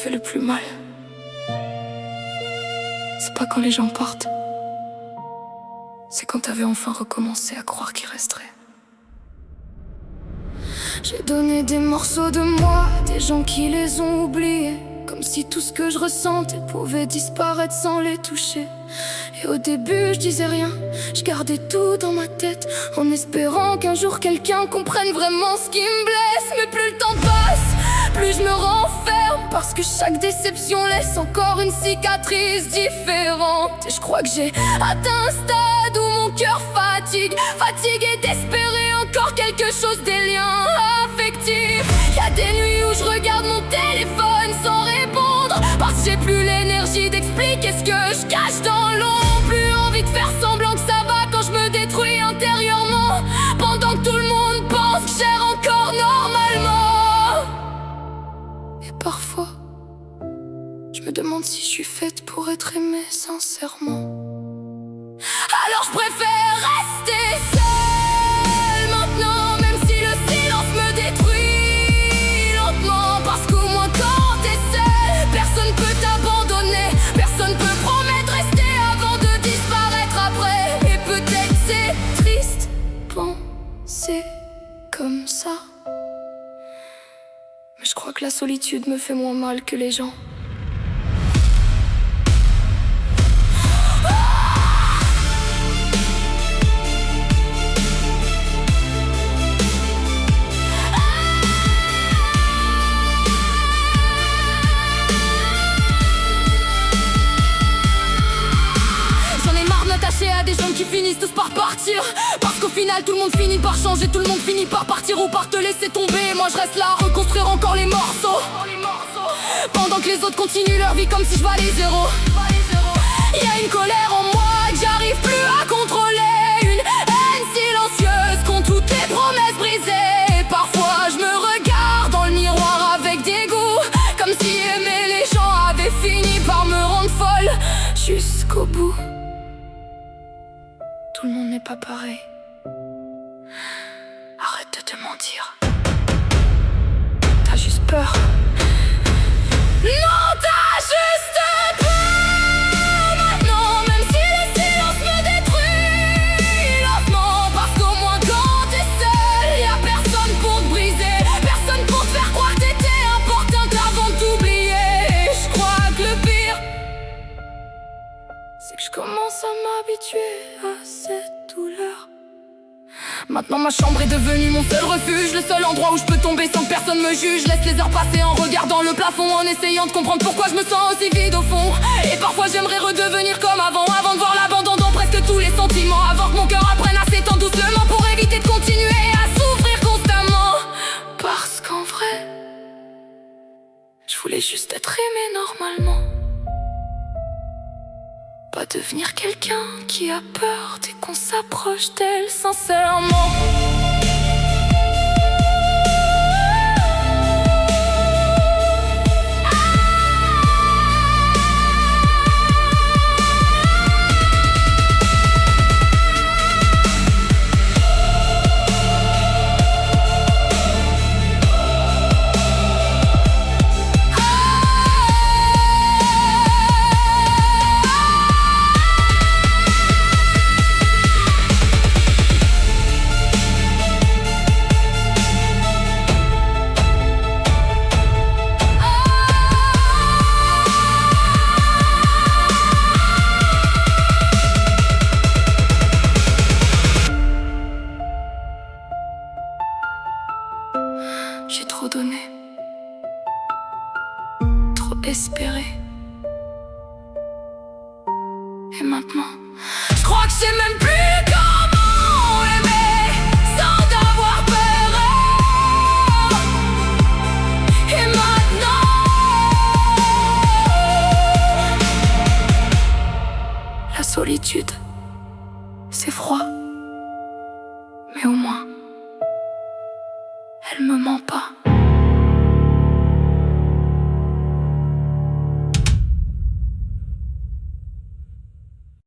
fait le plus mal, c'est pas quand les gens partent, c'est quand t'avais enfin recommencé à croire qu'il resterait. J'ai donné des morceaux de moi, des gens qui les ont oubliés, comme si tout ce que je ressentais pouvait disparaître sans les toucher. Et au début je disais rien, je gardais tout dans ma tête, en espérant qu'un jour quelqu'un comprenne vraiment ce qui me blesse. Mais plus le temps passe, plus je me renferme, parce que chaque déception laisse encore une cicatrice différente. Et je crois que j'ai atteint un stade où mon cœur fatigue, fatigué d'espérer encore quelque chose des liens affectifs. Y'a des nuits où je regarde mon téléphone sans répondre, parce que j'ai plus l'énergie d'expliquer ce que je cache dans l'ombre. Plus envie de faire semblant que ça va quand je me détruis intérieurement, pendant que tout le monde pense que j'erre encore normalement. Et parfois je me demande si je suis faite pour être aimée sincèrement. Alors je préfère rester seule maintenant, même si le silence me détruit lentement. Parce qu'au moins quand t'es seule, personne peut t'abandonner, personne peut promettre rester avant de disparaître après. Et peut-être c'est triste penser comme ça, mais je crois que la solitude me fait moins mal que les gens. À des gens qui finissent tous par partir, parce qu'au final tout le monde finit par changer, tout le monde finit par partir ou par te laisser tomber. Moi je reste là à reconstruire encore les morceaux, pendant que les autres continuent leur vie comme si je valais zéro. Y'a une colère en moi que j'arrive plus à contrôler, une haine silencieuse contre toutes les promesses brisées. Et parfois je me regarde dans le miroir avec dégoût, comme si aimer les gens avait fini par me rendre folle jusqu'au bout. Tout le monde n'est pas pareil. Arrête de te mentir. T'as juste peur. Non, t'as juste peur maintenant, même si le silence me détruit lentement. Parce qu'au moins quand t'es seul, y'a personne pour te briser, personne pour te faire croire que t'étais importante avant de t'oublier. Et je crois que le pire, c'est que je commence à m'habituer à cette douleur. Maintenant ma chambre est devenue mon seul refuge, le seul endroit où je peux tomber sans que personne me juge. Laisse les heures passer en regardant le plafond, en essayant de comprendre pourquoi je me sens aussi vide au fond. Et parfois j'aimerais redevenir comme avant, avant de voir l'abandon dans presque tous les sentiments, avant que mon cœur apprenne à s'étendre doucement pour éviter de continuer à souffrir constamment. Parce qu'en vrai, je voulais juste être aimée normalement, pas devenir quelqu'un qui a peur dès qu'on s'approche d'elle sincèrement. J'ai trop donné, trop espéré. Et maintenant, je crois que je sais même plus comment aimer sans avoir peur. Et maintenant, la solitude, c'est froid, mais au moins